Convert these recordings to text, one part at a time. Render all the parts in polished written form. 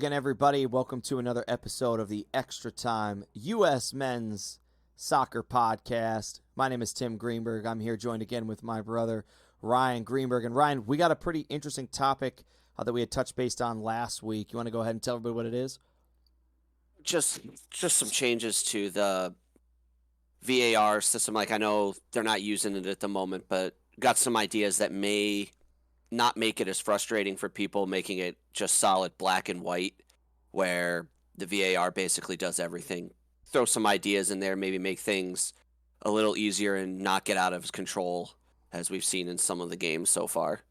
again, everybody. Welcome to another episode of the Extra Time U.S. Men's Soccer Podcast. My name is Tim Greenberg. I'm here joined again with my brother, Ryan Greenberg. And Ryan, we got a pretty interesting topic that we had touched base on last week. You want to go ahead and tell everybody what it is? Just some changes to the VAR system. Like, I know they're not using it at the moment, but got some ideas that may not make it as frustrating for people, making it just solid black and white, where the VAR basically does everything. Throw some ideas in there, maybe make things a little easier and not get out of control, as we've seen in some of the games so far.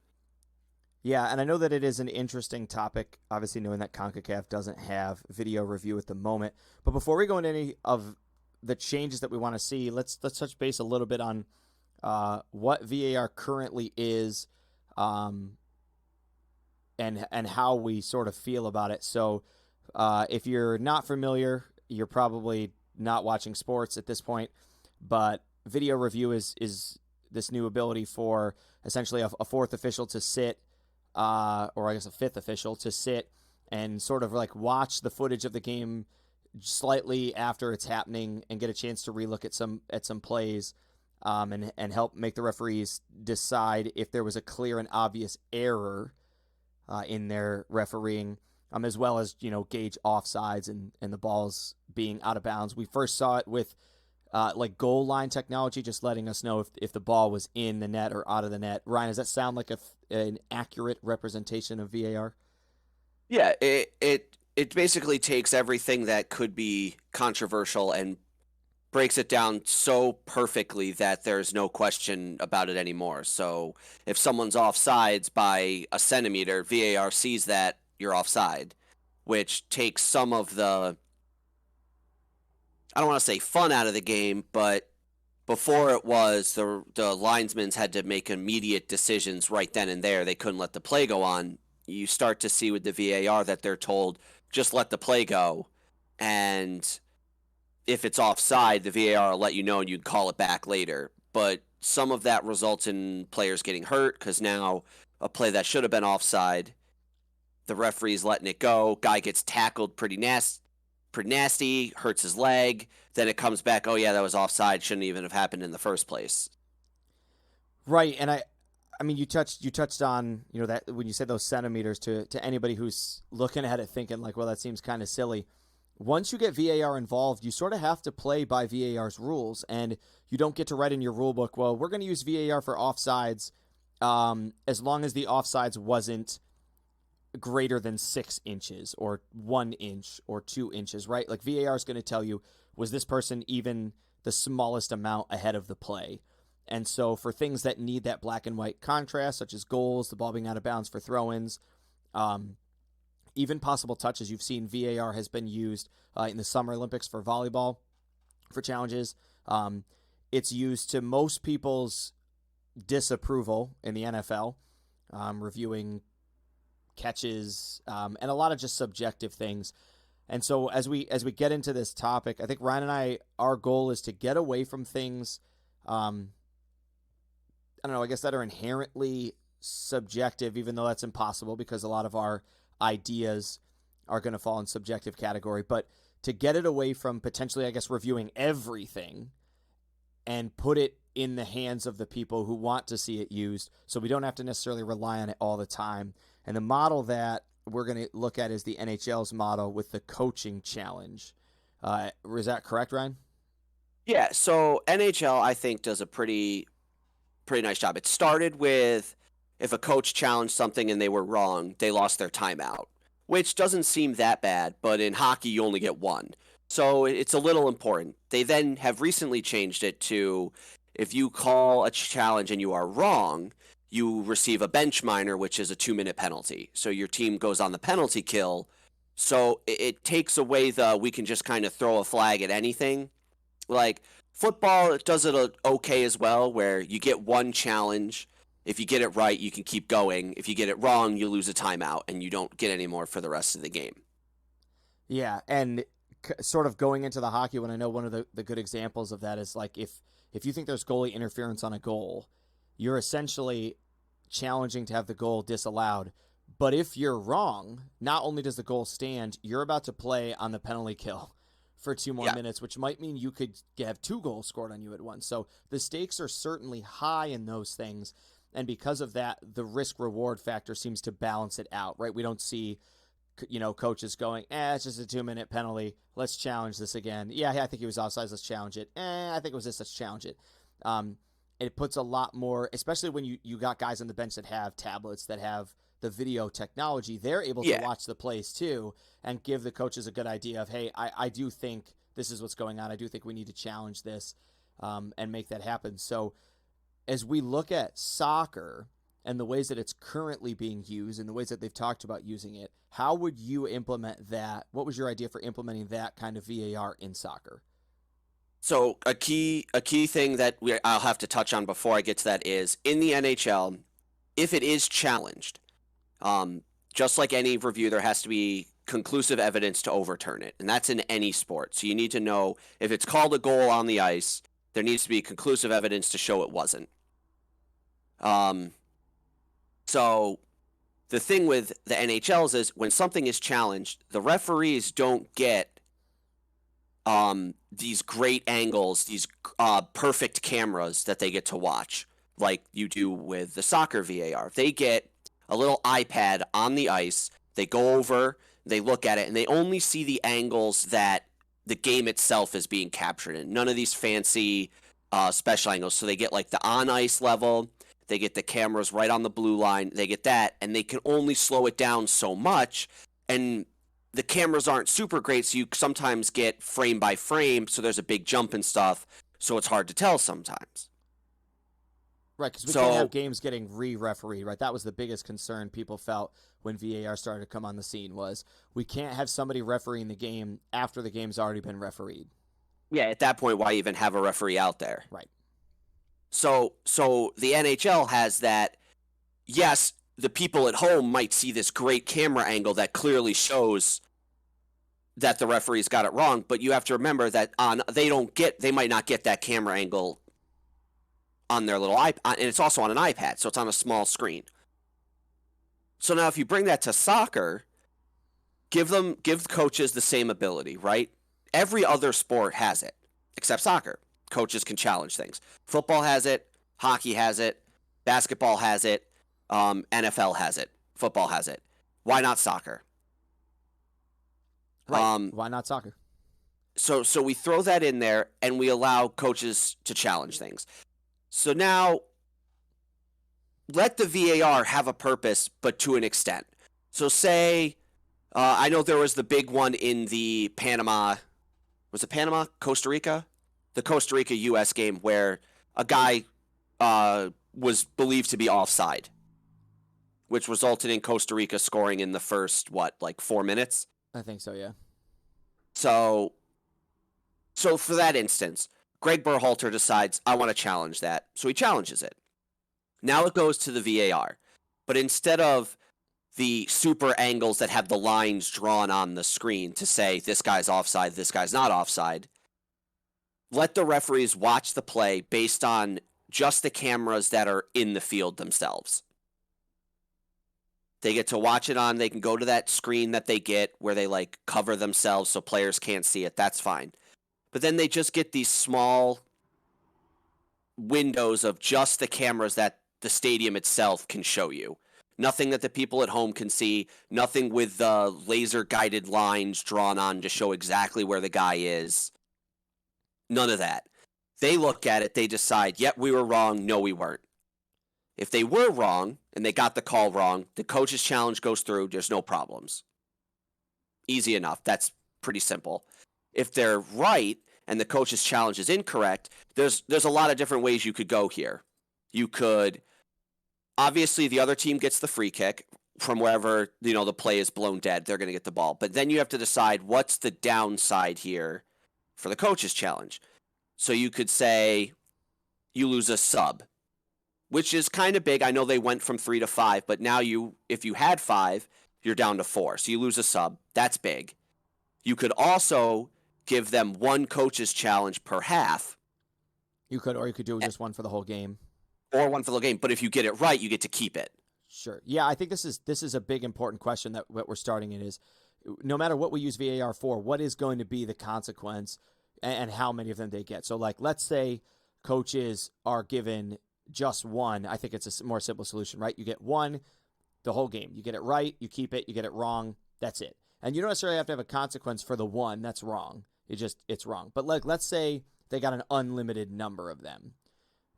Yeah, and I know that it is an interesting topic, obviously knowing that CONCACAF doesn't have video review at the moment. But before we go into any of the changes that we want to see, let's touch base a little bit on what VAR currently is, and how we sort of feel about it. So if you're not familiar, you're probably not watching sports at this point, but video review is this new ability for essentially a fourth official to sit, or I guess a fifth official to sit and sort of like watch the footage of the game slightly after it's happening and get a chance to relook at some plays, and help make the referees decide if there was a clear and obvious error in their refereeing, as well as, gauge offsides and the balls being out of bounds. We first saw it with like goal line technology, just letting us know if the ball was in the net or out of the net. Ryan, does that sound like an accurate representation of VAR? Yeah, it basically takes everything that could be controversial and breaks it down so perfectly that there's no question about it anymore. So if someone's offsides by a centimeter, VAR sees that you're offside, which takes some of the, I don't want to say fun out of the game, but before it was the linesmen had to make immediate decisions right then and there. They couldn't let the play go on. You start to see with the VAR that they're told, just let the play go. And if it's offside, the VAR will let you know and you can call it back later. But some of that results in players getting hurt because now a play that should have been offside, the referee's letting it go. Guy gets tackled pretty nasty, hurts his leg. Then it comes back, oh yeah, that was offside. Shouldn't even have happened in the first place. Right, and I mean, you touched on, that when you said those centimeters, to anybody who's looking at it thinking like, well, that seems kind of silly. Once you get VAR involved, you sort of have to play by VAR's rules, and you don't get to write in your rule book, well, we're going to use VAR for offsides as long as the offsides wasn't greater than 6 inches or 1 inch or 2 inches, right? Like VAR is going to tell you, was this person even the smallest amount ahead of the play? And so for things that need that black and white contrast, such as goals, the ball being out of bounds for throw-ins, even possible touches, you've seen VAR has been used in the Summer Olympics for volleyball, for challenges. It's used to most people's disapproval in the NFL, reviewing catches, and a lot of just subjective things. And so as we get into this topic, I think Ryan and I, our goal is to get away from things, I don't know, I guess that are inherently subjective, even though that's impossible because a lot of our ideas are going to fall in subjective category, but to get it away from potentially, I guess, reviewing everything and put it in the hands of the people who want to see it used, so we don't have to necessarily rely on it all the time. And the model that we're going to look at is the NHL's model with the coaching challenge. Is that correct, Ryan? Yeah, so NHL, I think, does a pretty nice job. It started with, if a coach challenged something and they were wrong, they lost their timeout, which doesn't seem that bad, but in hockey you only get one. So it's a little important. They then have recently changed it to, if you call a challenge and you are wrong, you receive a bench minor, which is a 2-minute penalty. So your team goes on the penalty kill. So it takes away we can just kind of throw a flag at anything. Like football does it okay as well, where you get one challenge. If you get it right, you can keep going. If you get it wrong, you lose a timeout and you don't get any more for the rest of the game. Yeah, and sort of going into the hockey one, I know one of the good examples of that is like if you think there's goalie interference on a goal, you're essentially challenging to have the goal disallowed, But if you're wrong, not only does the goal stand, you're about to play on the penalty kill for 2 more minutes, which might mean you could have 2 goals scored on you at once. So the stakes are certainly high in those things. And because of that, the risk reward factor seems to balance it out, right? We don't see, coaches going, it's just a 2-minute penalty. Let's challenge this again. Yeah, I think he was offside. Let's challenge it. I think it was this. Let's challenge it. It puts a lot more, especially when you got guys on the bench that have tablets, that have the video technology. They're able to watch the plays too and give the coaches a good idea of, hey, I do think this is what's going on. I do think we need to challenge this and make that happen. So as we look at soccer and the ways that it's currently being used and the ways that they've talked about using it, how would you implement that? What was your idea for implementing that kind of VAR in soccer? So a key thing that I'll have to touch on before I get to that is in the NHL, if it is challenged, just like any review, there has to be conclusive evidence to overturn it, and that's in any sport. So you need to know if it's called a goal on the ice, there needs to be conclusive evidence to show it wasn't. So the thing with the NHLs is when something is challenged, the referees don't get these great angles, these perfect cameras that they get to watch like you do with the soccer VAR. They get a little iPad on the ice, they go over, they look at it, and they only see the angles that the game itself is being captured in. None of these fancy special angles. So they get like the on-ice level, they get the cameras right on the blue line, they get that, and they can only slow it down so much, and the cameras aren't super great, so you sometimes get frame by frame, so there's a big jump and stuff, so it's hard to tell sometimes. Right, because we can't have games getting re-refereed, right? That was the biggest concern people felt when VAR started to come on the scene was we can't have somebody refereeing the game after the game's already been refereed. Yeah, at that point, why even have a referee out there? Right. So the NHL has that, yes, the people at home might see this great camera angle that clearly shows that the referees got it wrong, but you have to remember that they might not get that camera angle on their little iPad, and it's also on an iPad, so it's on a small screen. So now if you bring that to soccer, give coaches the same ability, right? Every other sport has it, except soccer. Coaches can challenge things. Football has it, hockey has it, basketball has it, NFL has it, football has it. Why not soccer? Right. Why not soccer? So we throw that in there, and we allow coaches to challenge things. So now, let the VAR have a purpose, but to an extent. So say, I know there was the big one in the Panama, was it Panama? Costa Rica? The Costa Rica-U.S. game where a guy was believed to be offside, which resulted in Costa Rica scoring in the first, 4 minutes? I think so, yeah. So for that instance, Greg Berhalter decides, I want to challenge that. So he challenges it. Now it goes to the VAR. But instead of the super angles that have the lines drawn on the screen to say this guy's offside, this guy's not offside, let the referees watch the play based on just the cameras that are in the field themselves. They get to watch it they can go to that screen that they get where they cover themselves so players can't see it. That's fine. But then they just get these small windows of just the cameras that the stadium itself can show you. Nothing that the people at home can see. Nothing with the laser-guided lines drawn on to show exactly where the guy is. None of that. They look at it, they decide, yep, we were wrong, no, we weren't. If they were wrong, and they got the call wrong, the coach's challenge goes through, there's no problems. Easy enough. That's pretty simple. If they're right, and the coach's challenge is incorrect, there's a lot of different ways you could go here. You could, obviously, the other team gets the free kick from wherever, the play is blown dead. They're going to get the ball. But then you have to decide what's the downside here for the coach's challenge. So you could say you lose a sub, which is kind of big. I know they went from 3 to 5, but now if you had 5, you're down to 4. So you lose a sub. That's big. You could also give them one coach's challenge per half. You could do just one for the whole game. Or one for the game. But if you get it right, you get to keep it. Sure. Yeah, I think this is a big important question that what we're starting in is no matter what we use VAR for, what is going to be the consequence and how many of them they get. So like let's say coaches are given just one. I think it's a more simple solution, right? You get one the whole game. You get it right, you keep it, you get it wrong, that's it. And you don't necessarily have to have a consequence for the one that's wrong. It's wrong. But like let's say they got an unlimited number of them,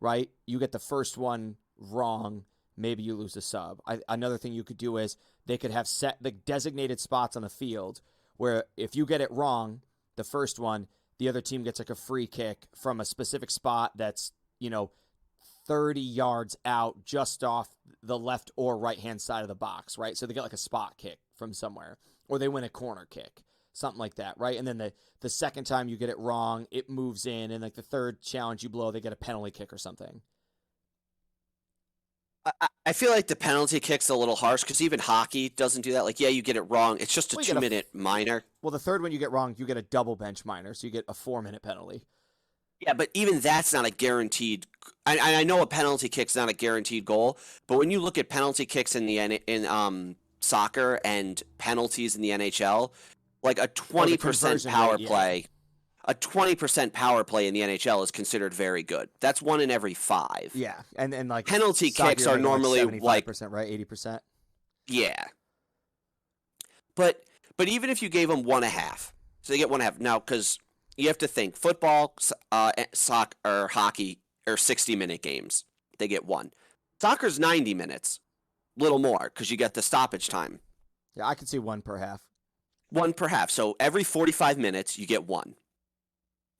right? You get the first one wrong, maybe you lose a sub. Another thing you could do is they could have set the designated spots on the field where if you get it wrong, the first one, the other team gets like a free kick from a specific spot that's, 30 yards out just off the left or right-hand side of the box, right? So they get like a spot kick from somewhere, or they win a corner kick, something like that, right? And then the second time you get it wrong, it moves in, and like the third challenge you blow, they get a penalty kick or something. I feel like the penalty kick's a little harsh because even hockey doesn't do that. Like, yeah, you get it wrong. It's just a 2-minute minor. Well, the third one you get wrong, you get a double bench minor, so you get a 4-minute penalty. Yeah, but even that's not a guaranteed. I know a penalty kick's not a guaranteed goal, but when you look at penalty kicks in soccer and penalties in the NHL, like a 20% power play, a 20% power play in the NHL is considered very good. That's 1 in every 5. Yeah, and like penalty kicks are normally like 75%, right? 80%. Yeah, but even if you gave them 1.5, so they get 1.5 now because. You have to think football, soccer, or hockey are 60-minute games. They get 1. Soccer's 90 minutes, little more because you get the stoppage time. Yeah, I could see 1 per half. 1 per half. So every 45 minutes, you get 1.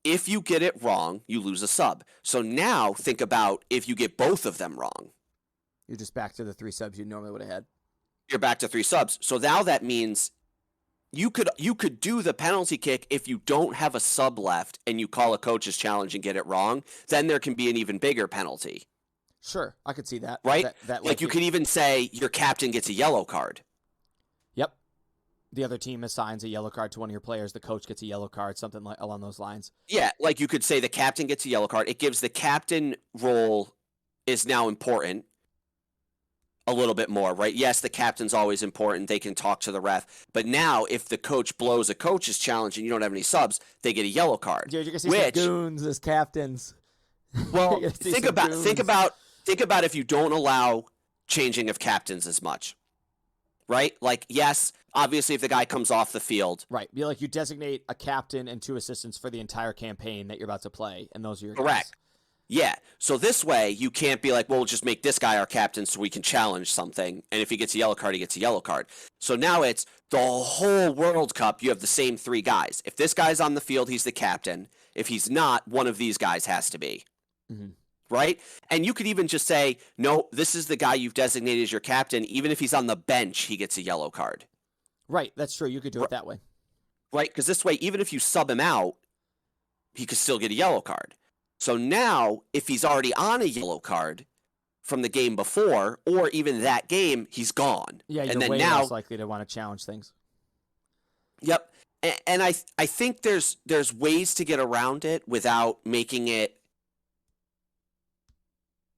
If you get it wrong, you lose a sub. So now think about if you get both of them wrong. You're just back to the 3 subs you normally would have had. You're back to 3 subs. So now that means you could do the penalty kick if you don't have a sub left and you call a coach's challenge and get it wrong. Then there can be an even bigger penalty. Sure, I could see that. Right? Like you could even say your captain gets a yellow card. Yep. The other team assigns a yellow card to one of your players. The coach gets a yellow card, something like along those lines. Yeah, like you could say the captain gets a yellow card. It gives the captain role is now important. A little bit more, right? Yes, the captain's always important. They can talk to the ref. But now, if the coach blows a coach's challenge and you don't have any subs, they get a yellow card. Dude, you're gonna see some goons as captains. Well, think about if you don't allow changing of captains as much, right? Like, yes, obviously, if the guy comes off the field, right? Be like you designate a captain and 2 assistants for the entire campaign that you're about to play, and those are your correct. Guys. Yeah, so this way you can't be like, well, we'll just make this guy our captain so we can challenge something, and if he gets a yellow card, he gets a yellow card. So now it's the whole World Cup, you have the same 3 guys. If this guy's on the field, he's the captain. If he's not, one of these guys has to be. Mm-hmm. Right? And you could even just say, no, this is the guy you've designated as your captain. Even if he's on the bench, he gets a yellow card. Right, that's true. You could do it that way. Right, because this way, even if you sub him out, he could still get a yellow card. So now, if he's already on a yellow card from the game before, or even that game, he's gone. Yeah, you're and then way now, less likely to want to challenge things. Yep, and I think there's ways to get around it without making it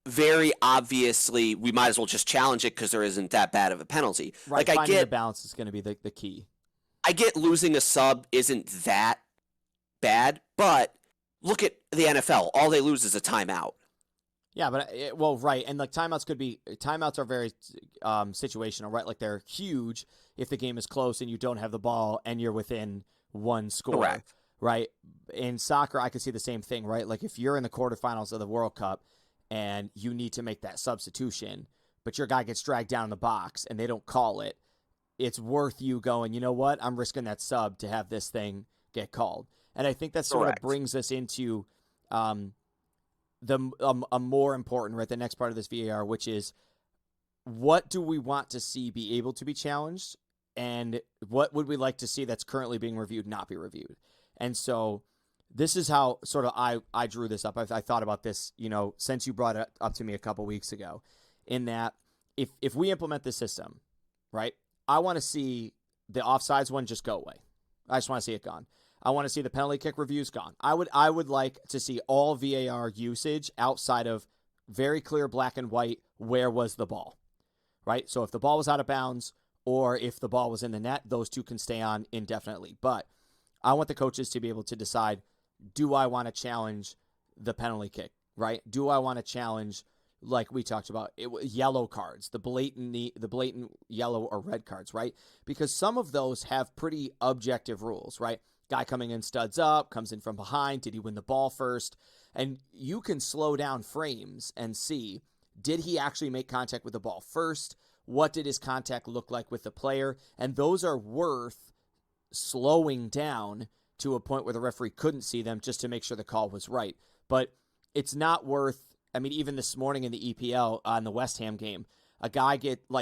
very obviously. We might as well just challenge it because there isn't that bad of a penalty. Right, like finding the balance is going to be the key. I get losing a sub isn't that bad, but look at the NFL. All they lose is a timeout. Yeah, but right, and like timeouts are very situational, right? Like they're huge if the game is close and you don't have the ball and you're within 1 score. Correct. Right? In soccer, I could see the same thing, right? Like if you're in the quarterfinals of the World Cup and you need to make that substitution, but your guy gets dragged down in the box and they don't call it, it's worth you going, you know what? I'm risking that sub to have this thing get called. And I think that sort of brings us into a more important, right, the next part of this VAR, which is what do we want to see be able to be challenged, and what would we like to see that's currently being reviewed not be reviewed? And so this is how sort of I drew this up. I thought about this, since you brought it up to me a couple weeks ago, in that if we implement this system, right, I want to see the offsides one just go away. I just want to see it gone. I want to see the penalty kick reviews gone. I would like to see all VAR usage outside of very clear black and white, where was the ball, right? So if the ball was out of bounds or if the ball was in the net, those two can stay on indefinitely. But I want the coaches to be able to decide, do I want to challenge the penalty kick, right? Do I want to challenge, like we talked about, yellow cards, the blatant yellow or red cards, right? Because some of those have pretty objective rules, right? Guy coming in studs up, comes in from behind. Did he win the ball first? And you can slow down frames and see, did he actually make contact with the ball first? What did his contact look like with the player? And those are worth slowing down to a point where the referee couldn't see them just to make sure the call was right. But it's not worth, I mean, even this morning in the EPL on the West Ham game, a guy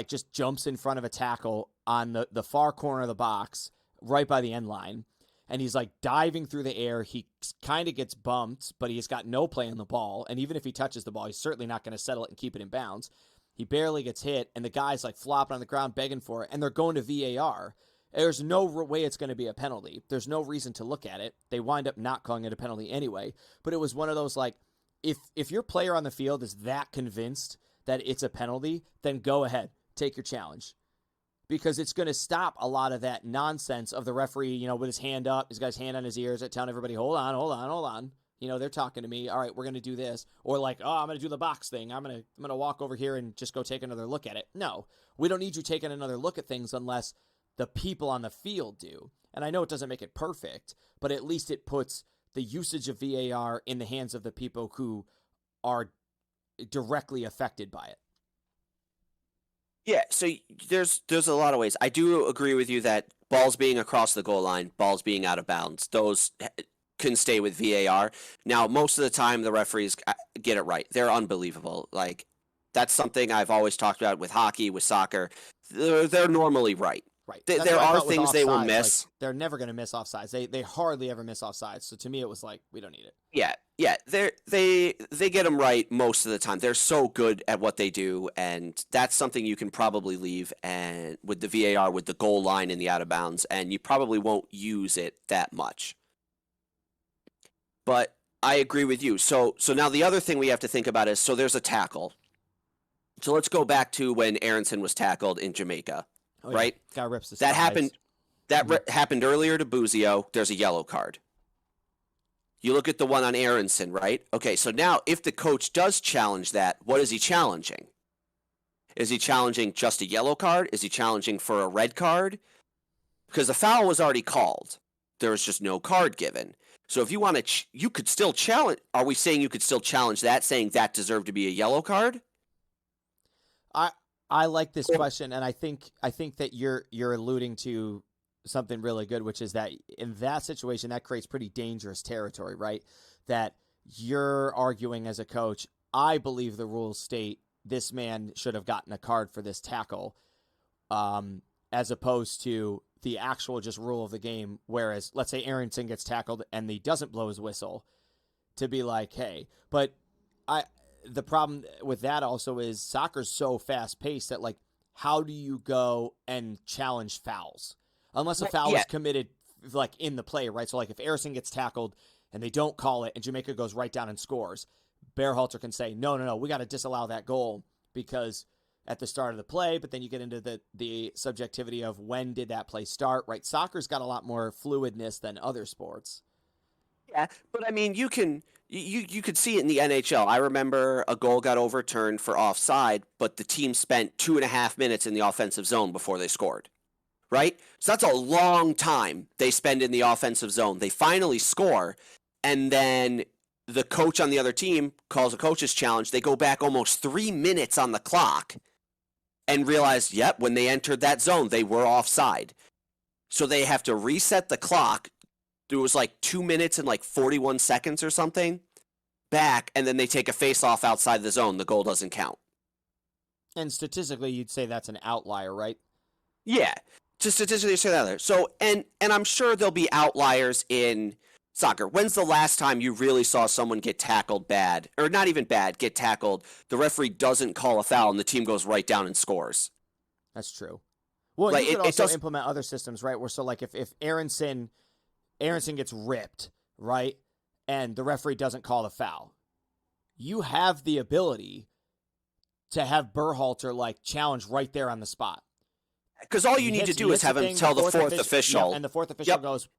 just jumps in front of a tackle on the far corner of the box right by the end line. And he's like diving through the air. He kind of gets bumped, but he's got no play on the ball. And even if he touches the ball, he's certainly not going to settle it and keep it in bounds. He barely gets hit, and the guy's like flopping on the ground begging for it, and they're going to VAR. There's no way it's going to be a penalty. There's no reason to look at it. They wind up not calling it a penalty anyway. But it was one of those, like, if your player on the field is that convinced that it's a penalty, then go ahead, take your challenge. Because it's going to stop a lot of that nonsense of the referee, with his hand up, he's got his hand on his ears, telling everybody, hold on. They're talking to me. All right, we're going to do this. Or like, oh, I'm going to do the box thing. I'm going to walk over here and just go take another look at it. No, we don't need you taking another look at things unless the people on the field do. And I know it doesn't make it perfect, but at least it puts the usage of VAR in the hands of the people who are directly affected by it. Yeah, so there's a lot of ways. I do agree with you that balls being across the goal line, balls being out of bounds, those can stay with VAR. Now, most of the time, the referees get it right. They're unbelievable. Like, that's something I've always talked about with hockey, with soccer. They're normally right. Right. There are things they will miss. Like, they're never going to miss offsides. They hardly ever miss offsides. So to me, it was like, we don't need it. Yeah. They get them right most of the time. They're so good at what they do, and that's something you can probably leave and with the VAR, with the goal line and the out of bounds, and you probably won't use it that much. But I agree with you. So now the other thing we have to think about is, so there's a tackle. So let's go back to when Aronson was tackled in Jamaica. Oh, right? Yeah. Guy rips the that sides. happened. Happened earlier to Buzio. There's a yellow card. You look at the one on Aronson, right? Okay, so now if the coach does challenge that, what is he challenging? Is he challenging just a yellow card? Is he challenging for a red card? Because the foul was already called. There was just no card given. So if you want to, you could still challenge. Are we saying you could still challenge that, saying that deserved to be a yellow card? I like this question, and I think that you're alluding to something really good, which is that in that situation, that creates pretty dangerous territory, right? That you're arguing as a coach, I believe the rules state this man should have gotten a card for this tackle, as opposed to the actual just rule of the game. Whereas, let's say Aronson gets tackled and he doesn't blow his whistle, to be like, hey, but the problem with that also is soccer's so fast paced that, like, how do you go and challenge fouls? Unless a foul is committed, like, in the play, right? So, like, if Aronson gets tackled and they don't call it and Jamaica goes right down and scores, Berhalter can say, no, we got to disallow that goal because at the start of the play, but then you get into the subjectivity of when did that play start, right? Soccer's got a lot more fluidness than other sports. Yeah, but I mean, you could see it in the NHL. I remember a goal got overturned for offside, but the team spent 2.5 minutes in the offensive zone before they scored, right? So that's a long time they spend in the offensive zone. They finally score, and then the coach on the other team calls a coach's challenge. They go back almost 3 minutes on the clock and realize, yep, when they entered that zone, they were offside. So they have to reset the clock. There was like 2 minutes and like 41 seconds or something back, and then they take a face-off outside the zone. The goal doesn't count. And statistically, you'd say that's an outlier, right? Yeah, to statistically say that there. So, and I'm sure there'll be outliers in soccer. When's the last time you really saw someone get tackled bad, or not even bad, get tackled, the referee doesn't call a foul, and the team goes right down and scores? That's true. Well, like, you could also implement other systems, right? Where, so like if Aronson gets ripped, right, and the referee doesn't call the foul, you have the ability to have Berhalter like challenge right there on the spot. Because all you need to do is have him tell the fourth official. Yep, and the fourth official goes,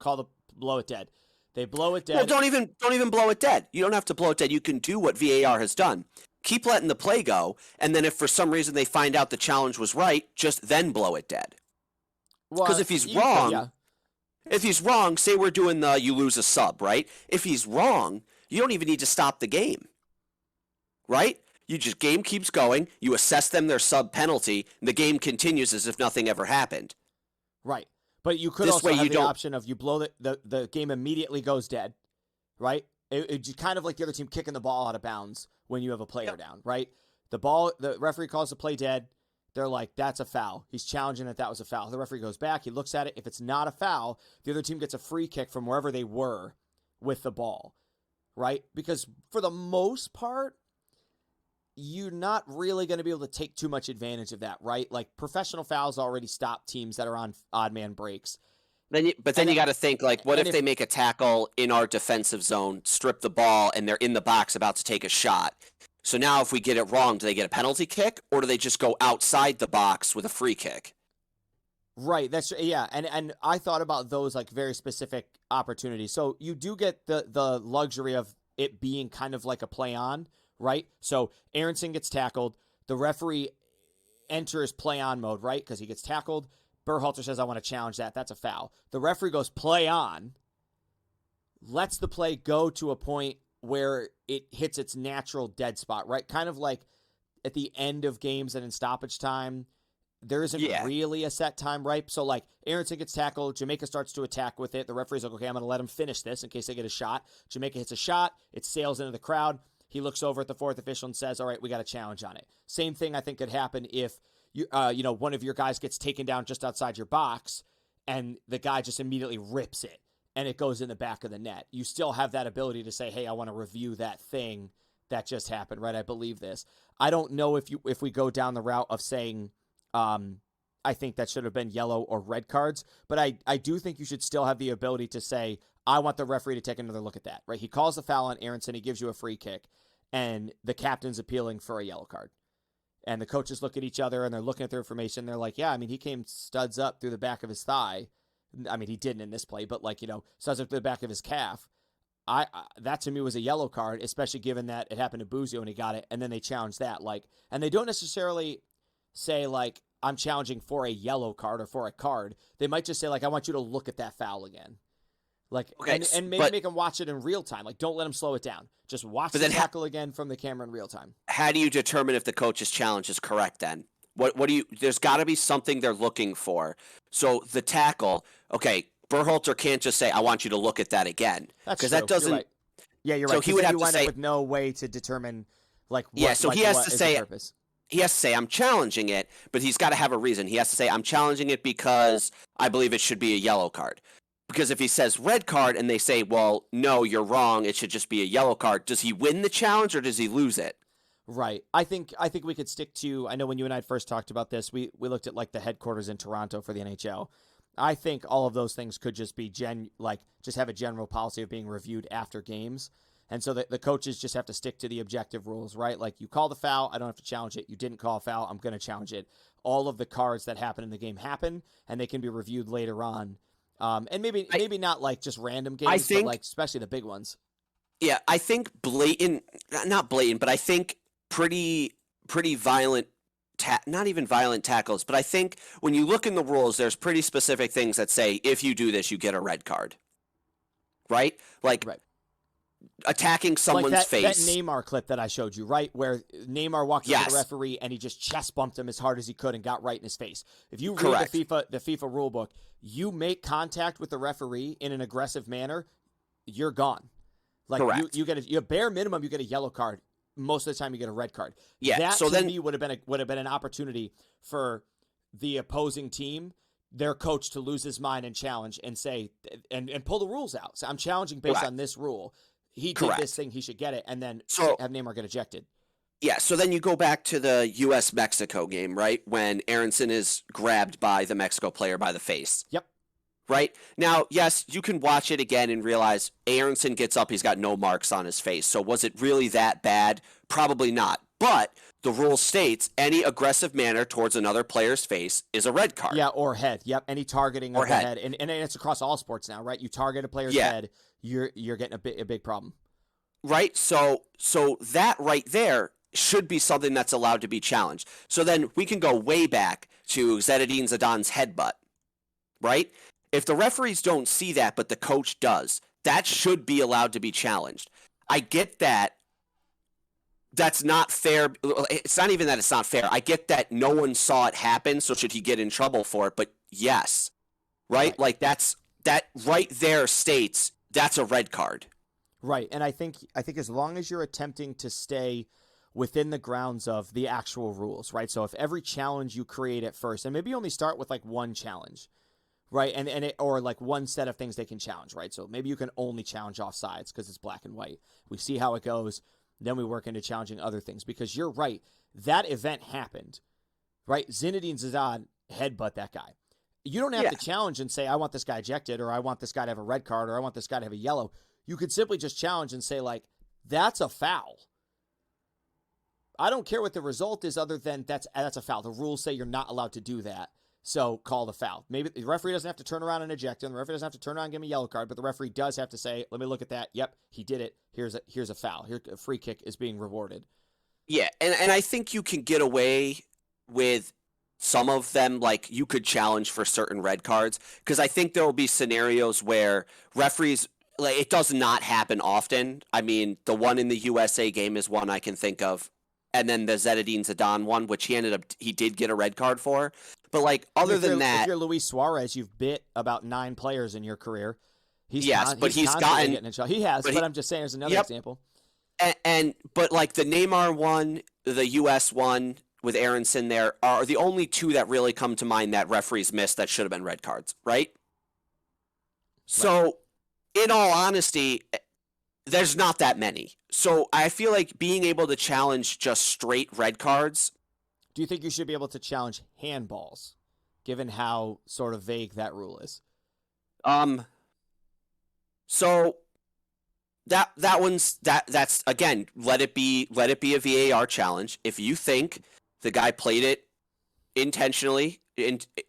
blow it dead. They blow it dead. Well, don't even blow it dead. You don't have to blow it dead. You can do what VAR has done. Keep letting the play go, and then if for some reason they find out the challenge was right, just then blow it dead. Because if he's wrong, say we're doing the you lose a sub, right? If he's wrong, you don't even need to stop the game, right? Game keeps going. You assess them their sub penalty, and the game continues as if nothing ever happened. Right. But you could also have the option of you blow the game immediately goes dead, right? It's kind of like the other team kicking the ball out of bounds when you have a player down, right? The referee calls the play dead. They're like, that's a foul. He's challenging that was a foul. The referee goes back. He looks at it. If it's not a foul, the other team gets a free kick from wherever they were with the ball, right? Because for the most part, you're not really going to be able to take too much advantage of that, right? Like professional fouls already stop teams that are on odd man breaks. Then you got to think like, what if they make a tackle in our defensive zone, strip the ball, and they're in the box about to take a shot? So now if we get it wrong, do they get a penalty kick, or do they just go outside the box with a free kick? Right. And I thought about those like very specific opportunities. So you do get the luxury of it being kind of like a play on. Right? So Aronson gets tackled. The referee enters play on mode, right? Because he gets tackled. Berhalter says, I want to challenge that. That's a foul. The referee goes play on, lets the play go to a point where it hits its natural dead spot, right? Kind of like at the end of games and in stoppage time, there isn't really a set time, right? So like Aronson gets tackled. Jamaica starts to attack with it. The referee's like, okay, I'm going to let him finish this in case they get a shot. Jamaica hits a shot. It sails into the crowd. He looks over at the fourth official and says, all right, we got a challenge on it. Same thing I think could happen if one of your guys gets taken down just outside your box and the guy just immediately rips it and it goes in the back of the net. You still have that ability to say, hey, I want to review that thing that just happened, right? I believe this. I don't know if we go down the route of saying I think that should have been yellow or red cards, but I do think you should still have the ability to say, I want the referee to take another look at that, right? He calls the foul on Aronson. He gives you a free kick, and the captain's appealing for a yellow card. And the coaches look at each other, and they're looking at their information. They're like, yeah, I mean, he came studs up through the back of his thigh. I mean, he didn't in this play, but studs up through the back of his calf. That to me was a yellow card, especially given that it happened to Buzio and he got it, and then they challenged that. And they don't necessarily say, I'm challenging for a yellow card or for a card. They might just say, I want you to look at that foul again. And maybe make them watch it in real time. Don't let them slow it down. Just watch the tackle again from the camera in real time. How do you determine if the coach's challenge is correct then? What do you? There's got to be something they're looking for. So the tackle, okay, Berhalter can't just say, "I want you to look at that again," because that doesn't. You're right. Yeah, you're right. So he would have to wind say, up with no way to determine So he has to say, purpose. He has to say, I'm challenging it, but he's got to have a reason. He has to say, I'm challenging it because I believe it should be a yellow card. Because if he says red card and they say, well, no, you're wrong, it should just be a yellow card, does he win the challenge or does he lose it? Right. I think we could stick to, I know when you and I first talked about this, we looked at the headquarters in Toronto for the NHL. I think all of those things could just be just have a general policy of being reviewed after games. And so the coaches just have to stick to the objective rules, right? You call the foul, I don't have to challenge it. You didn't call a foul, I'm going to challenge it. All of the cards that happen in the game happen, and they can be reviewed later on. And maybe not just random games, but especially the big ones. Yeah, I think not blatant, but I think pretty violent, not even violent tackles, but I think when you look in the rules, there's pretty specific things that say, if you do this, you get a red card. Right? Right. Attacking someone's face. That Neymar clip that I showed you, right? Where Neymar walked up to the referee and he just chest bumped him as hard as he could and got right in his face. If you read the FIFA rule book, you make contact with the referee in an aggressive manner, you're gone. Correct. You get a bare minimum, you get a yellow card. Most of the time you get a red card. Yeah. That to me would have been an opportunity for the opposing team, their coach, to lose his mind and challenge and say and pull the rules out. So I'm challenging based on this rule. He did this thing, he should get it, and then have Neymar get ejected. Yeah, so then you go back to the US-Mexico game, right? When Aronson is grabbed by the Mexico player by the face. Yep. Right? Now, yes, you can watch it again and realize Aronson gets up, he's got no marks on his face. So was it really that bad? Probably not. But the rule states any aggressive manner towards another player's face is a red card. Yeah, or head. Yep, any targeting Or of the head. head, and it's across all sports now, right? You target a player's Yeah. head, you're getting a big problem. Right? So that right there should be something that's allowed to be challenged. So then we can go way back to Zinedine Zidane's headbutt, right? If the referees don't see that, but the coach does, that should be allowed to be challenged. I get that. That's not fair. It's not even that it's not fair. I get that no one saw it happen, so should he get in trouble for it? But yes, right? Like that right there states that's a red card. Right, and I think as long as you're attempting to stay within the grounds of the actual rules, right? So if every challenge you create at first, and maybe only start with like one challenge, right? Or like one set of things they can challenge, right? So maybe you can only challenge offsides because it's black and white. We see how it goes. Then we work into challenging other things because you're right. That event happened, right? Zinedine Zidane headbutt that guy. You don't have to challenge and say, I want this guy ejected, or I want this guy to have a red card, or I want this guy to have a yellow. You could simply just challenge and say, like, that's a foul. I don't care what the result is other than that's a foul. The rules say you're not allowed to do that. So call the foul. Maybe the referee doesn't have to turn around and eject him. The referee doesn't have to turn around and give him a yellow card, but the referee does have to say, let me look at that. Yep, he did it. Here's a foul. Here, a free kick is being rewarded. Yeah, and I think you can get away with some of them, like you could challenge for certain red cards, because I think there will be scenarios where referees, like, it does not happen often. I mean, the one in the USA game is one I can think of, and then the Zinedine Zidane one, which he did get a red card for. But like other than that, if you're Luis Suarez, you've bit about 9 players in your career. But he has. But I'm just saying, there's another example. But like the Neymar one, the US one with Aronson there are the only two that really come to mind that referees missed that should have been red cards, right? So, in all honesty, there's not that many. So I feel like being able to challenge just straight red cards. Do you think you should be able to challenge handballs, given how sort of vague that rule is? So that's again, let it be a VAR challenge. If you think the guy played it intentionally,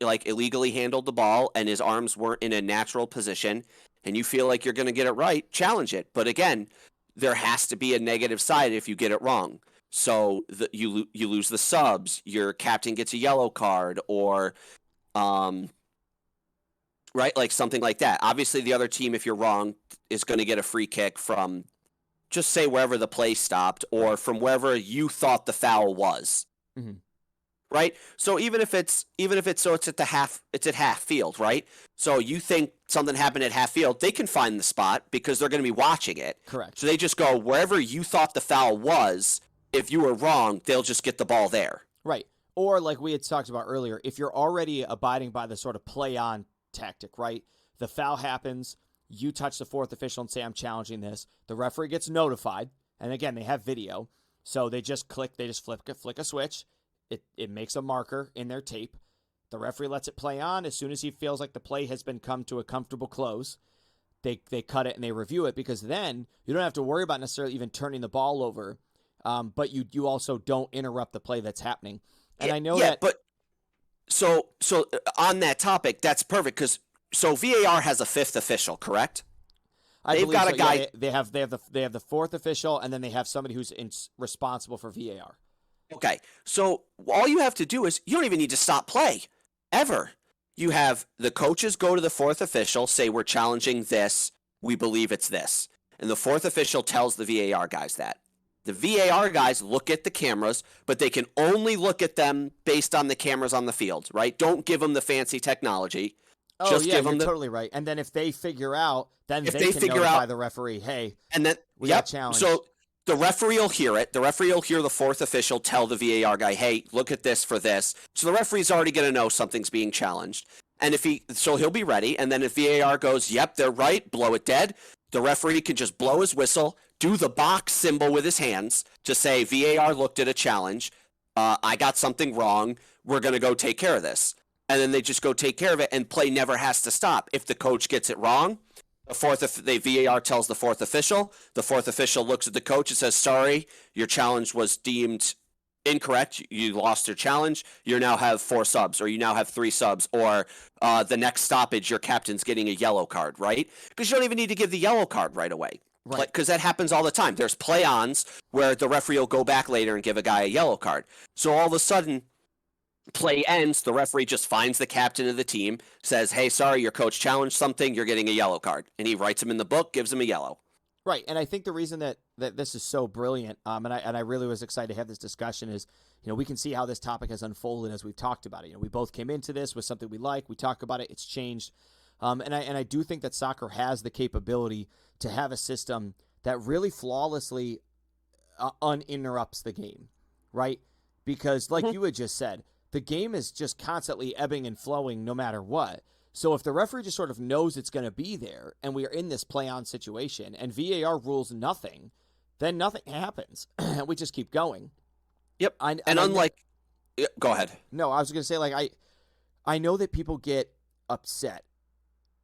like illegally handled the ball and his arms weren't in a natural position, and you feel like you're going to get it right, challenge it. But again, there has to be a negative side if you get it wrong. So you lose the subs, your captain gets a yellow card, or right, like something like that. Obviously, the other team, if you're wrong, is going to get a free kick from, just say, wherever the play stopped, or from wherever you thought the foul was. Mm-hmm. Right. So even if it's at half field, right? So you think something happened at half field, they can find the spot because they're going to be watching it. Correct. So they just go wherever you thought the foul was. If you were wrong, they'll just get the ball there. Right. Or like we had talked about earlier, if you're already abiding by the sort of play on tactic, right? The foul happens, you touch the fourth official and say, I'm challenging this. The referee gets notified. And again, they have video. So they just flick a switch. It makes a marker in their tape. The referee lets it play on. As soon as he feels like the play has been come to a comfortable close, they cut it and they review it, because then you don't have to worry about necessarily even turning the ball over. But you also don't interrupt the play that's happening. And I know that. But so on that topic, that's perfect, because VAR has a fifth official, correct? They've got a guy. Yeah, they have the fourth official, and then they have somebody who's responsible for VAR. Okay, so all you have to do is you don't even need to stop play, ever. You have the coaches go to the fourth official, say, we're challenging this, we believe it's this. And the fourth official tells the VAR guys that. The VAR guys look at the cameras, but they can only look at them based on the cameras on the field, right? Don't give them the fancy technology. Oh, just give them totally right. And then if they figure out, then they can notify the referee, hey, and then we got challenged. So the referee will hear it. The referee will hear the fourth official tell the VAR guy, hey, look at this for this. So the referee's already going to know something's being challenged. And he'll be ready. And then if VAR goes, yep, they're right, blow it dead, the referee can just blow his whistle, do the box symbol with his hands to say, VAR looked at a challenge. I got something wrong. We're going to go take care of this. And then they just go take care of it, and play never has to stop. If the coach gets it wrong, the VAR tells the fourth official. The fourth official looks at the coach and says, sorry, your challenge was deemed incorrect. You lost your challenge. You now have 4 subs, or you now have 3 subs, or the next stoppage, your captain's getting a yellow card, right? Because you don't even need to give the yellow card right away. Right. Because that happens all the time. There's play-ons where the referee will go back later and give a guy a yellow card. So all of a sudden, play ends, the referee just finds the captain of the team, says, hey, sorry, your coach challenged something, you're getting a yellow card. And he writes him in the book, gives him a yellow. Right, and I think the reason that this is so brilliant, and I really was excited to have this discussion is, we can see how this topic has unfolded as we've talked about it. We both came into this with something we like, we talk about it, it's changed, and I do think that soccer has the capability to have a system that really flawlessly uninterrupts the game, right? Because like you had just said, the game is just constantly ebbing and flowing no matter what. So if the referee just sort of knows it's going to be there and we are in this play-on situation and VAR rules nothing, then nothing happens. We just keep going. Yep. Go ahead. No, I was going to say, like, I know that people get upset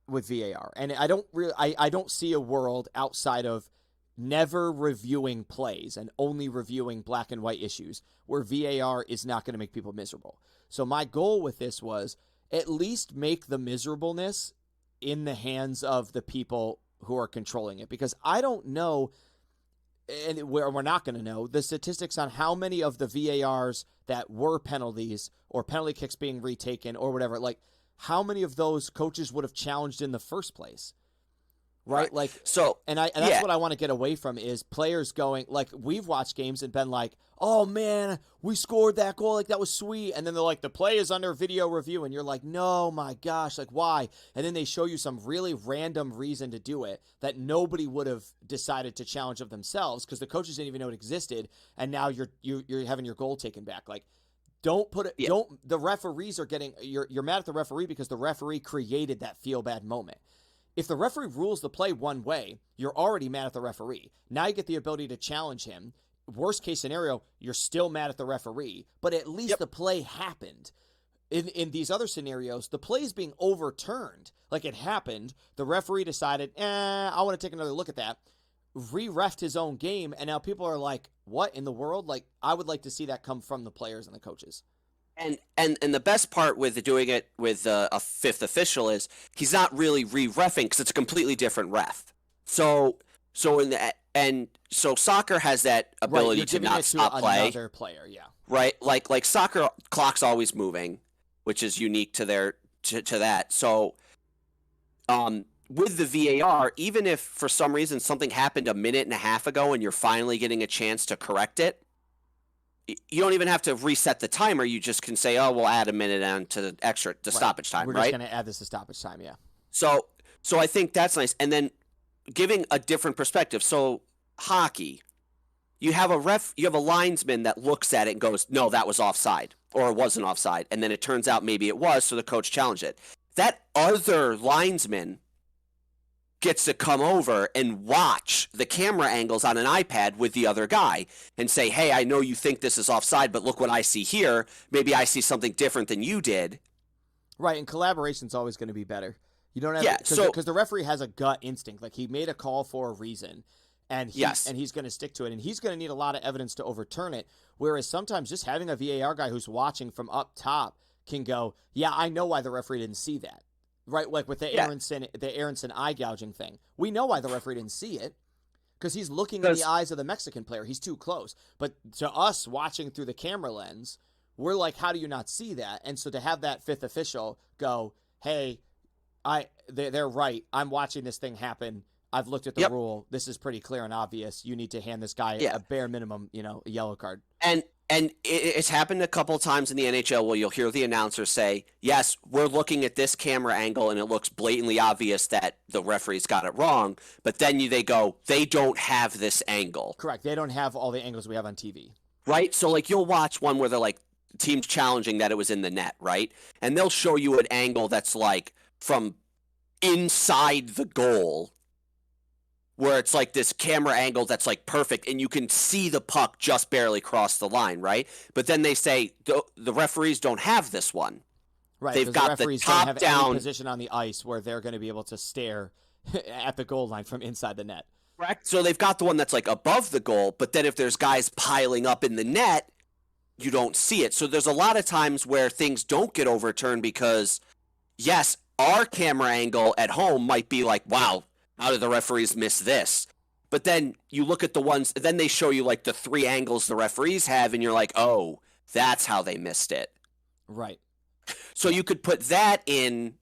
with VAR, and I don't see a world outside of never reviewing plays and only reviewing black and white issues where VAR is not going to make people miserable. So my goal with this was at least make the miserableness in the hands of the people who are controlling it, because I don't know, and we're not going to know the statistics on how many of the VARs that were penalties or penalty kicks being retaken or whatever, like how many of those coaches would have challenged in the first place. Right? Like, so, and that's what I want to get away from is players going, like, we've watched games and been like, oh man, we scored that goal, like that was sweet. And then they're like, the play is under video review. And you're like, no, my gosh, like why? And then they show you some really random reason to do it that nobody would have decided to challenge of themselves because the coaches didn't even know it existed. And now you're having your goal taken back. Like, don't put it, the referees are getting, you're mad at the referee because the referee created that feel bad moment. If the referee rules the play one way, you're already mad at the referee. Now you get the ability to challenge him. Worst case scenario, you're still mad at the referee, but at least the play happened. In these other scenarios, the play is being overturned. Like it happened. The referee decided, I want to take another look at that. Re-refed his own game, and now people are like, what in the world? Like, I would like to see that come from the players and the coaches. And the best part with doing it with a fifth official is he's not really re-reffing because it's a completely different ref. So soccer has that ability to not stop play. Another player, yeah. Right, like soccer clock's always moving, which is unique to that. So, with the VAR, even if for some reason something happened a minute and a half ago and you're finally getting a chance to correct it, you don't even have to reset the timer. You just can say, "Oh, we'll add a minute on to the extra stoppage time." We're just going to add this to stoppage time, yeah. So I think that's nice, and then giving a different perspective. So hockey, you have a linesman that looks at it and goes, "No, that was offside," or "It wasn't offside," and then it turns out maybe it was, so the coach challenged it. That other linesman gets to come over and watch the camera angles on an iPad with the other guy and say, hey, I know you think this is offside, but look what I see here. Maybe I see something different than you did. Right, and collaboration's always going to be better. You don't have because the referee has a gut instinct. Like he made a call for a reason, and he's going to stick to it, and he's going to need a lot of evidence to overturn it. Whereas sometimes just having a VAR guy who's watching from up top can go, yeah, I know why the referee didn't see that. Right, like with the Aronson eye gouging thing. We know why the referee didn't see it, because he's looking in the eyes of the Mexican player. He's too close. But to us watching through the camera lens, we're like, how do you not see that? And so to have that fifth official go, hey, they're right. I'm watching this thing happen. I've looked at the rule. This is pretty clear and obvious. You need to hand this guy a bare minimum, a yellow card. And it's happened a couple times in the NHL where you'll hear the announcer say, yes, we're looking at this camera angle and it looks blatantly obvious that the referee's got it wrong. But then they go, they don't have this angle. Correct. They don't have all the angles we have on TV. Right? So you'll watch one where they're like, team's challenging that it was in the net, right? And they'll show you an angle that's like from inside the goal, where it's like this camera angle that's like perfect and you can see the puck just barely cross the line, right? But then they say the referees don't have this one. Right, they've got the top have down any position on the ice where they're going to be able to stare at the goal line from inside the net. Correct. So they've got the one that's like above the goal, but then if there's guys piling up in the net, you don't see it. So there's a lot of times where things don't get overturned because, yes, our camera angle at home might be like, wow, how did the referees miss this? But then you look at the ones, then they show you like the 3 angles the referees have, and you're like, oh, that's how they missed it. Right. So you could put that in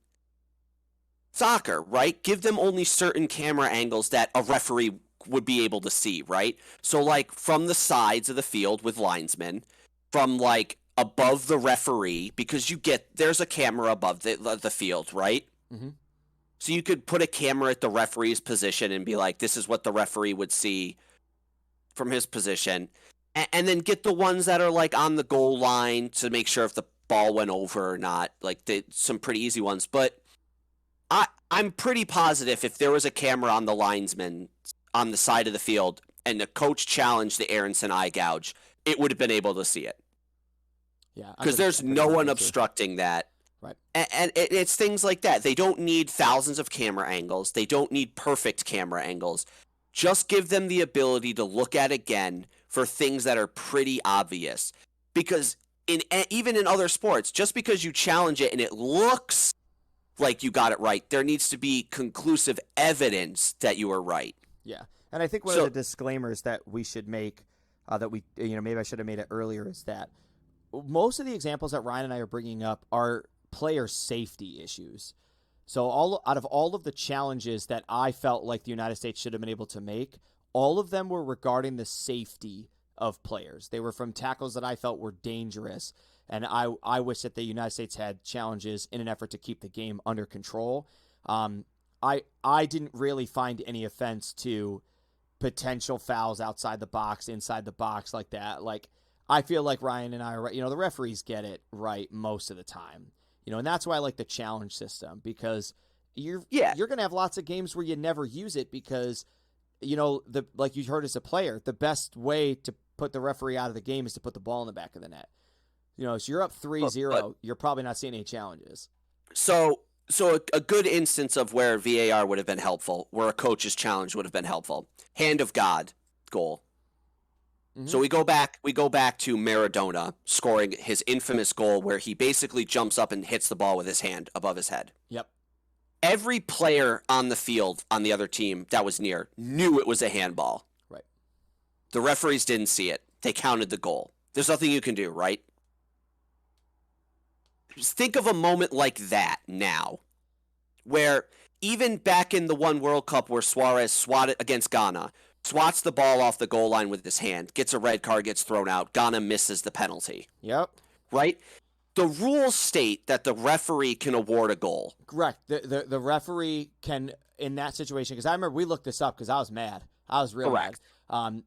soccer, right? Give them only certain camera angles that a referee would be able to see, right? So like from the sides of the field with linesmen, from like above the referee, because there's a camera above the field, right? Mm-hmm. So you could put a camera at the referee's position and be like, this is what the referee would see from his position. And then get the ones that are like on the goal line to make sure if the ball went over or not. Like some pretty easy ones. But I'm pretty positive if there was a camera on the linesman on the side of the field and the coach challenged the Aronson eye gouge, it would have been able to see it. Yeah. Because there's no one obstructing that. Right. And it's things like that. They don't need thousands of camera angles. They don't need perfect camera angles. Just give them the ability to look at again for things that are pretty obvious. Because even in other sports, just because you challenge it and it looks like you got it right, there needs to be conclusive evidence that you were right. Yeah. And I think one of the disclaimers that we should make, maybe I should have made it earlier, is that most of the examples that Ryan and I are bringing up are player safety issues. So out of all of the challenges that I felt like the United States should have been able to make, all of them were regarding the safety of players. They were from tackles that I felt were dangerous, and I wish that the United States had challenges in an effort to keep the game under control. I didn't really find any offense to potential fouls outside the box, inside the box like that. Like, I feel like Ryan and I are, the referees get it right most of the time. And that's why I like the challenge system, because you're going to have lots of games where you never use it because, like you heard as a player, the best way to put the referee out of the game is to put the ball in the back of the net. So you're up 3-0, you're probably not seeing any challenges. So a good instance of where VAR would have been helpful, where a coach's challenge would have been helpful. Hand of God goal. Mm-hmm. So we go back to Maradona scoring his infamous goal where he basically jumps up and hits the ball with his hand above his head. Yep. Every player on the field on the other team that was near knew it was a handball. Right. The referees didn't see it. They counted the goal. There's nothing you can do, right? Just think of a moment like that now, where even back in the one World Cup where Suarez swatted against Ghana, swats the ball off the goal line with his hand, gets a red card, gets thrown out, Ghana misses the penalty. Yep. Right? The rules state that the referee can award a goal. Correct. The referee can, in that situation, because I remember we looked this up because I was mad. I was real mad.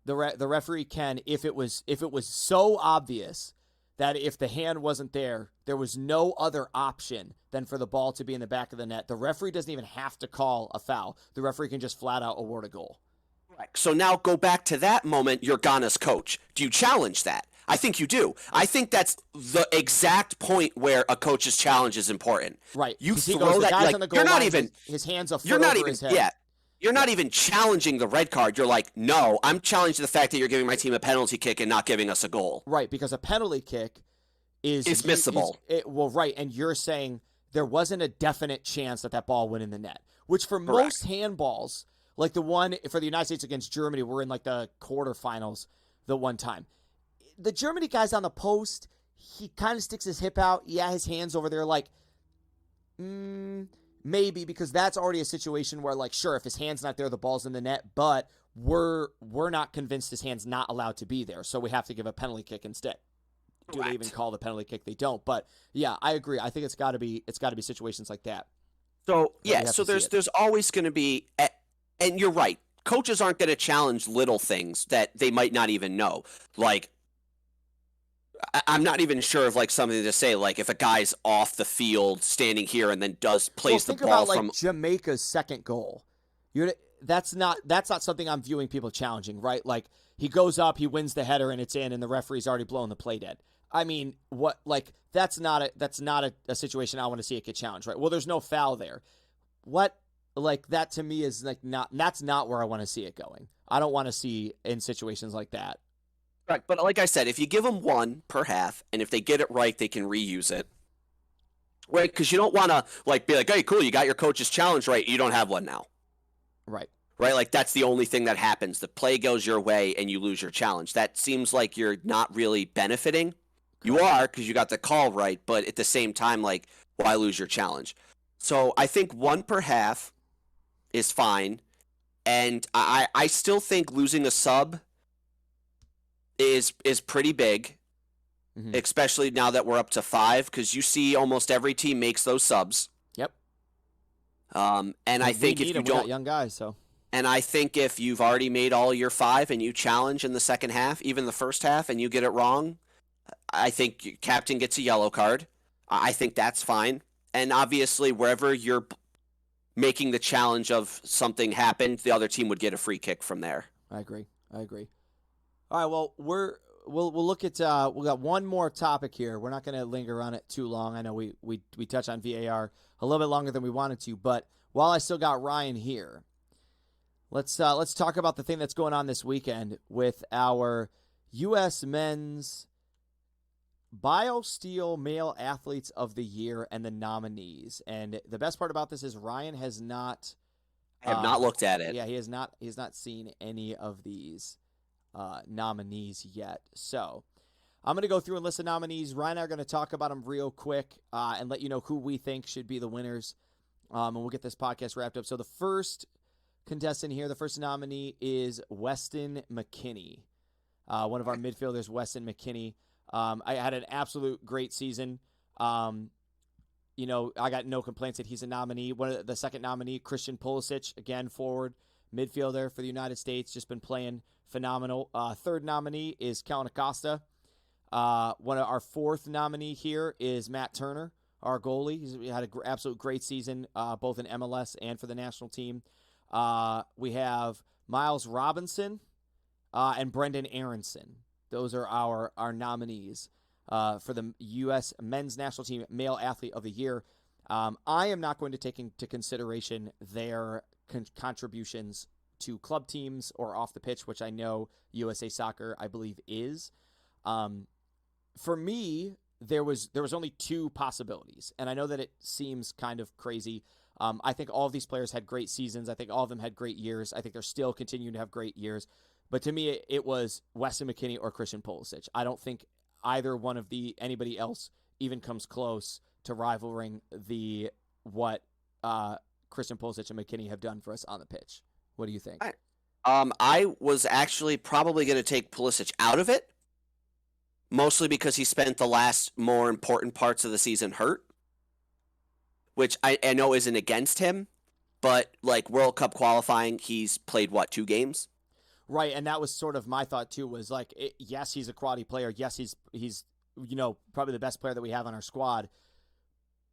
The referee can, if it was so obvious that if the hand wasn't there, there was no other option than for the ball to be in the back of the net. The referee doesn't even have to call a foul. The referee can just flat out award a goal. So now go back to that moment, you're Ghana's coach. Do you challenge that? I think you do. I think that's the exact point where a coach's challenge is important. Right. You throw that, like, you're not even, his hands a foot over his head. Yeah. You're not even challenging the red card. You're like, no, I'm challenging the fact that you're giving my team a penalty kick and not giving us a goal. Right, because a penalty kick is missable. Right, and you're saying there wasn't a definite chance that ball went in the net, which for most handballs, like the one for the United States against Germany, we're in like the quarterfinals the one time. The Germany guy's on the post. He kind of sticks his hip out. Yeah, his hand's over there like, maybe, because that's already a situation where, like, sure, if his hand's not there, the ball's in the net, but we're not convinced his hand's not allowed to be there, so we have to give a penalty kick instead. Do they even call the penalty kick? They don't. But yeah, I agree. I think it's got to be situations like that. So yeah, so there's always going to be, and you're right. Coaches aren't going to challenge little things that they might not even know. Like, I'm not even sure of like something to say, like if a guy's off the field standing here and then plays the ball about, from like, Jamaica's second goal. That's not something I'm viewing people challenging, right? Like, he goes up, he wins the header, and it's in, and the referee's already blown the play dead. I mean, what? Like, that's not a situation I want to see it get challenged, right? Well, there's no foul there. What? Like, that to me is like that's not where I want to see it going. I don't want to see in situations like that. Correct. But like I said, if you give them one per half, and if they get it right, they can reuse it. Right? Because you don't want to like be like, hey, cool, you got your coach's challenge right. You don't have one now. Right. Right? Like that's the only thing that happens. The play goes your way and you lose your challenge. That seems like you're not really benefiting. You are because you got the call right, but at the same time, like, why lose your challenge? So I think one per half is fine. And I still think losing a sub is pretty big, especially now that we're up to 5, because you see almost every team makes those subs. Yep. And I think if you don't, we got young guys, so. And I think if you've already made all your 5 and you challenge in the second half, even the first half, and you get it wrong, I think captain gets a yellow card. I think that's fine. And obviously, wherever you're making the challenge of something happened, the other team would get a free kick from there. I agree. All right. Well, we'll look at we got one more topic here. We're not going to linger on it too long. I know we touch on VAR a little bit longer than we wanted to, but while I still got Ryan here, let's talk about the thing that's going on this weekend with our U.S. Men's BioSteel Male Athletes of the Year and the nominees. And the best part about this is Ryan has not. I have not looked at it. Yeah, he has not. He's not seen any of these nominees yet. So I'm going to go through and list the nominees. Ryan and I are going to talk about them real quick and let you know who we think should be the winners. And we'll get this podcast wrapped up. So the first contestant here, the first nominee is Wesley Mckinney, one of our midfielders, Wesley Mckinney. I had an absolute great season. I got no complaints that he's a nominee. The second nominee, Christian Pulisic, again, forward, midfielder for the United States, just been playing phenomenal. Third nominee is Kellen Acosta. One of our fourth nominee here is Matt Turner, our goalie. He had an absolute great season, both in MLS and for the national team. We have Miles Robinson and Brendan Aronson. Those are our nominees for the U.S. Men's National Team Male Athlete of the Year. I am not going to take into consideration their contributions to club teams or off the pitch, which I know USA Soccer, I believe, is. For me, there was only 2 possibilities, and I know that it seems kind of crazy. I think all of these players had great seasons. I think all of them had great years. I think they're still continuing to have great years. But to me, it was Wesley Mckinney or Christian Pulisic. I don't think either one of anybody else even comes close to rivaling what Christian Pulisic and McKinney have done for us on the pitch. What do you think? I was actually probably going to take Pulisic out of it, mostly because he spent the last more important parts of the season hurt, which I know isn't against him, but like World Cup qualifying, he's played, 2 games? Right, and that was sort of my thought too. Was like, yes, he's a quality player. Yes, he's probably the best player that we have on our squad.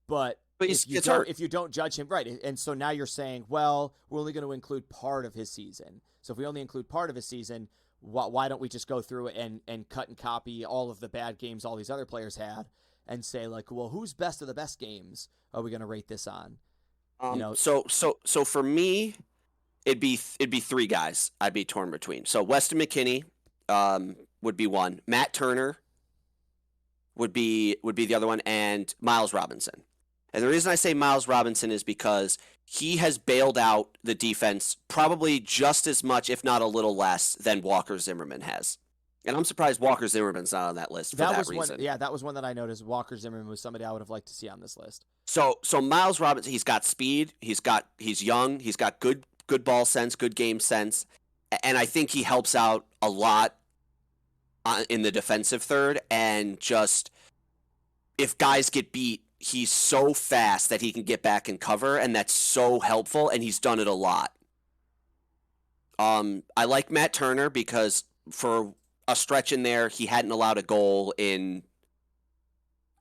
But if you don't judge him right, and so now you're saying, well, we're only going to include part of his season. So if we only include part of his season, why don't we just go through and cut and copy all of the bad games all these other players had and say like, well, whose best of the best games are we going to rate this on? So for me, it'd be 3 guys I'd be torn between. So Wesley McKinney would be one. Matt Turner would be the other one, and Miles Robinson. And the reason I say Miles Robinson is because he has bailed out the defense probably just as much, if not a little less, than Walker Zimmerman has. And I'm surprised Walker Zimmerman's not on that list for that reason. That was one that I noticed. Walker Zimmerman was somebody I would have liked to see on this list. So Miles Robinson, he's got speed. He's young. He's got good ball sense, good game sense, and I think he helps out a lot in the defensive third. And just if guys get beat, he's so fast that he can get back and cover, and that's so helpful. And he's done it a lot. I like Matt Turner because for a stretch in there, he hadn't allowed a goal in.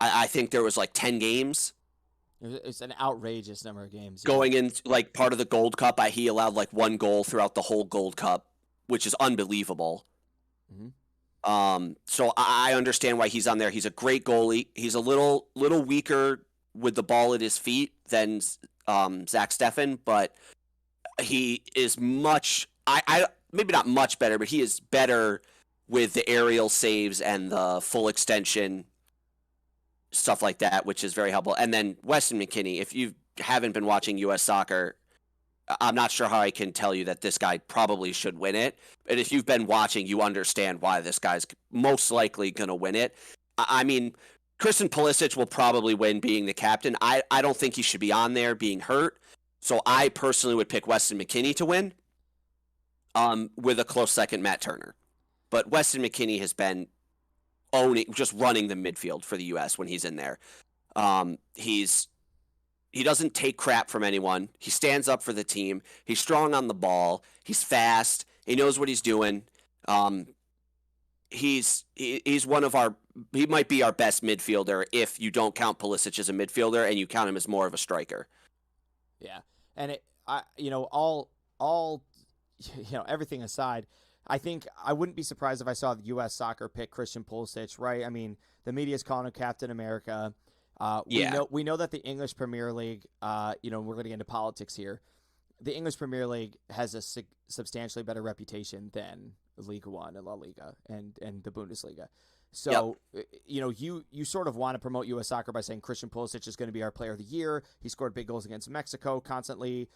I think there was like 10 games. It's an outrageous number of games. Going in, like, part of the Gold Cup, he allowed, like, 1 goal throughout the whole Gold Cup, which is unbelievable. Mm-hmm. So I understand why he's on there. He's a great goalie. He's a little weaker with the ball at his feet than Zach Steffen, but he is much – maybe not much better, but he is better with the aerial saves and the full extension, stuff like that, which is very helpful. And then Wesley McKinney, if you haven't been watching U.S. soccer, I'm not sure how I can tell you that this guy probably should win it. But if you've been watching, you understand why this guy's most likely going to win it. I mean, Christian Pulisic will probably win being the captain. I don't think he should be on there being hurt. So I personally would pick Weston McKennie to win, with a close second, Matt Turner. But Weston McKennie has been just running the midfield for the U.S. when he's in there. He doesn't take crap from anyone. He stands up for the team. He's strong on the ball. He's fast. He knows what he's doing. He's one of our. He might be our best midfielder if you don't count Pulisic as a midfielder and you count him as more of a striker. Yeah, and everything aside, I think I wouldn't be surprised if I saw the U.S. soccer pick Christian Pulisic. Right? I mean, the media's calling him Captain America. We know that the English Premier League, we're going to get into politics here. The English Premier League has a substantially better reputation than Liga 1 and La Liga and the Bundesliga. So, you sort of want to promote U.S. soccer by saying Christian Pulisic is going to be our player of the year. He scored big goals against Mexico constantly.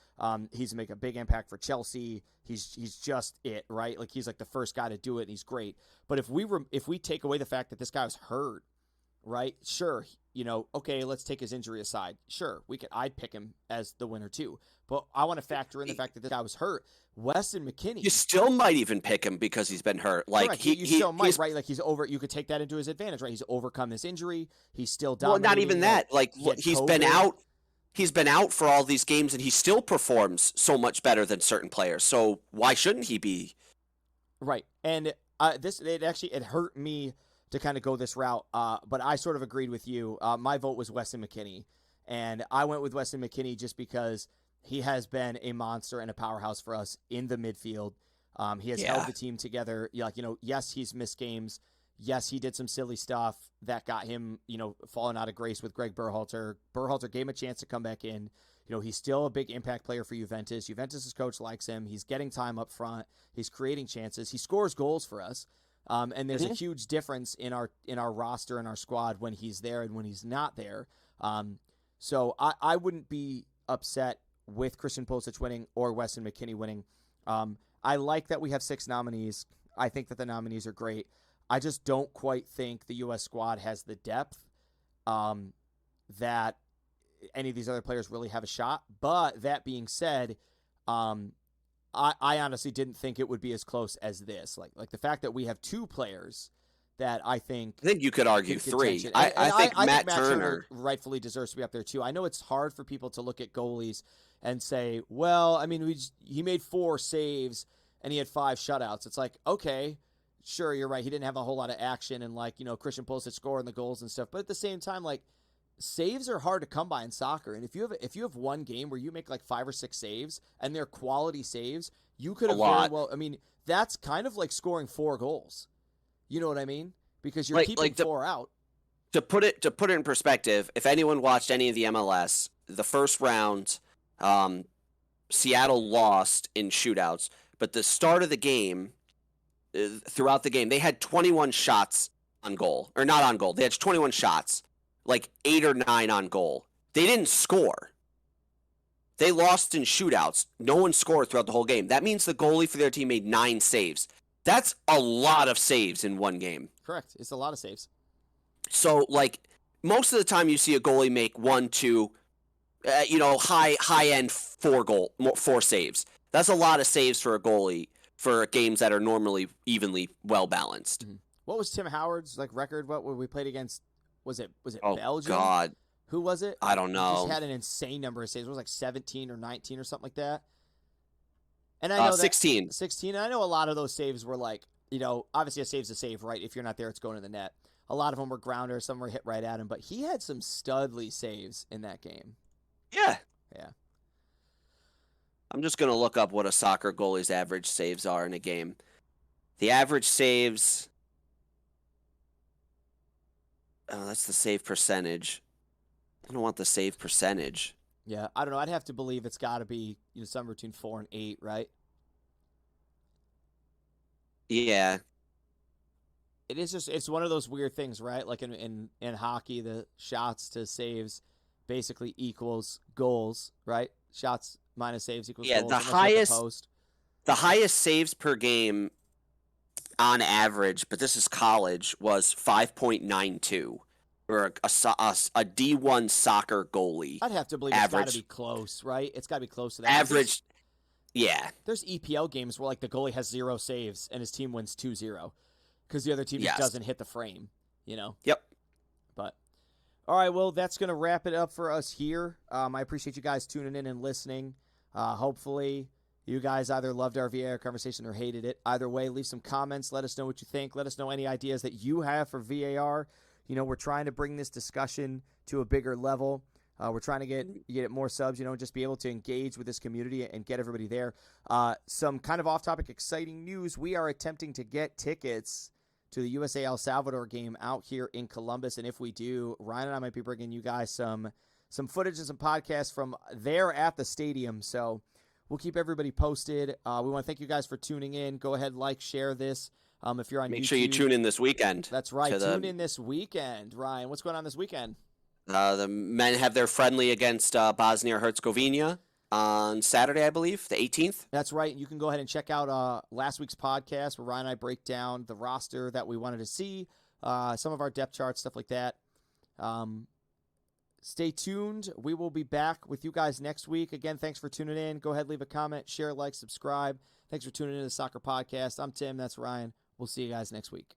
He's make a big impact for Chelsea. He's just it, right? Like he's like the first guy to do it, and he's great. But if we take away the fact that this guy was hurt, right? Sure, okay, let's take his injury aside. Sure, I'd pick him as the winner too. But I want to factor in the fact that this guy was hurt. Weston McKennie. You still might even pick him because he's been hurt. Like correct. You still might, right? Like he's over. You could take that into his advantage, right? He's overcome this injury. He's still dominating. Well, not even that. Like he's been out. He's been out for all these games, and he still performs so much better than certain players. So why shouldn't he be? Right. And it hurt me to kind of go this route, but I sort of agreed with you. My vote was Wesley McKennie, and I went with Wesley McKennie just because he has been a monster and a powerhouse for us in the midfield. He has held the team together. Yes, he's missed games. Yes, he did some silly stuff that got him, falling out of grace with Greg Berhalter. Berhalter gave him a chance to come back in. He's still a big impact player for Juventus. Juventus's coach likes him. He's getting time up front. He's creating chances. He scores goals for us. And there's a huge difference in our roster and our squad when he's there and when he's not there. So I wouldn't be upset with Christian Pulisic winning or Weston McKennie winning. I like that we have 6 nominees. I think that the nominees are great. I just don't quite think the U.S. squad has the depth that any of these other players really have a shot. But that being said, I honestly didn't think it would be as close as this. Like the fact that we have 2 players that I think you could argue 3. I think Matt Turner rightfully deserves to be up there too. I know it's hard for people to look at goalies and say, well, I mean, he made 4 saves and he had 5 shutouts. It's like, okay, sure, you're right. He didn't have a whole lot of action and Christian Pulisic scoring the goals and stuff. But at the same time, saves are hard to come by in soccer. And if you have one game where you make 5 or 6 saves and they're quality saves, you could have very well. I mean, that's kind of like scoring 4 goals. You know what I mean? Because you're keeping 4 out. To put it in perspective, if anyone watched any of the MLS, the first round, Seattle lost in shootouts, but the start of the game, throughout the game, they had 21 shots on goal, or not on goal. They had 21 shots, 8 or 9 on goal. They didn't score. They lost in shootouts. No one scored throughout the whole game. That means the goalie for their team made 9 saves. That's a lot of saves in one game. Correct. It's a lot of saves. So, most of the time you see a goalie make 1, 2, high-end 4 saves. That's a lot of saves for a goalie for games that are normally evenly well-balanced. Mm-hmm. What was Tim Howard's record? What we played against? Was it Belgium? Oh, God. Who was it? I don't know. He just had an insane number of saves. It was 17 or 19 or something like that. And I know 16. 16. And I know a lot of those saves were obviously a save's a save, right? If you're not there, it's going to the net. A lot of them were grounders. Some were hit right at him. But he had some studly saves in that game. Yeah. Yeah. I'm just going to look up what a soccer goalie's average saves are in a game. The average saves... Oh, that's the save percentage. I don't want the save percentage. Yeah, I don't know. I'd have to believe it's got to be somewhere between 4 and 8, right? Yeah. It is just it's one of those weird things, right? Like in hockey, the shots to saves basically equals goals, right? Shots minus saves equals Yeah, goals unless you're at the post. the highest saves per game on average, but this is college, was 5.92 for a D1 soccer goalie. I'd have to believe it's got to Average, be close, right? It's got to be close to that. average, yeah, There's EPL games where like the goalie has 0 saves and his team wins 2-0 because the other team just yes, doesn't hit the frame, you know. yep. But all right, well, that's going to wrap it up for us here. I appreciate you guys tuning in and listening. Hopefully, you guys either loved our VAR conversation or hated it. Either way, leave some comments. Let us know what you think. Let us know any ideas that you have for VAR. You know, we're trying to bring this discussion to a bigger level. We're trying to get more subs, you know, just be able to engage with this community and get everybody there. Some kind of off-topic exciting news. We are attempting to get tickets to the USA El Salvador game out here in Columbus. And if we do, Ryan and I might be bringing you guys some footage and some podcasts from there at the stadium. So we'll keep everybody posted. We want to thank you guys for tuning in. Go ahead, like, share this. If you're on Make YouTube, sure you tune in this weekend. That's right. Tune in this weekend. Ryan, what's going on this weekend? The men have their friendly against Bosnia-Herzegovina on Saturday, I believe, the 18th. That's right. You can go ahead and check out last week's podcast where Ryan and I break down the roster that we wanted to see, some of our depth charts, stuff like that. Stay tuned. We will be back with you guys next week. Again, thanks for tuning in. Go ahead, leave a comment, share, like, subscribe. Thanks for tuning in to the Soccer Podcast. I'm Tim. That's Ryan. We'll see you guys next week.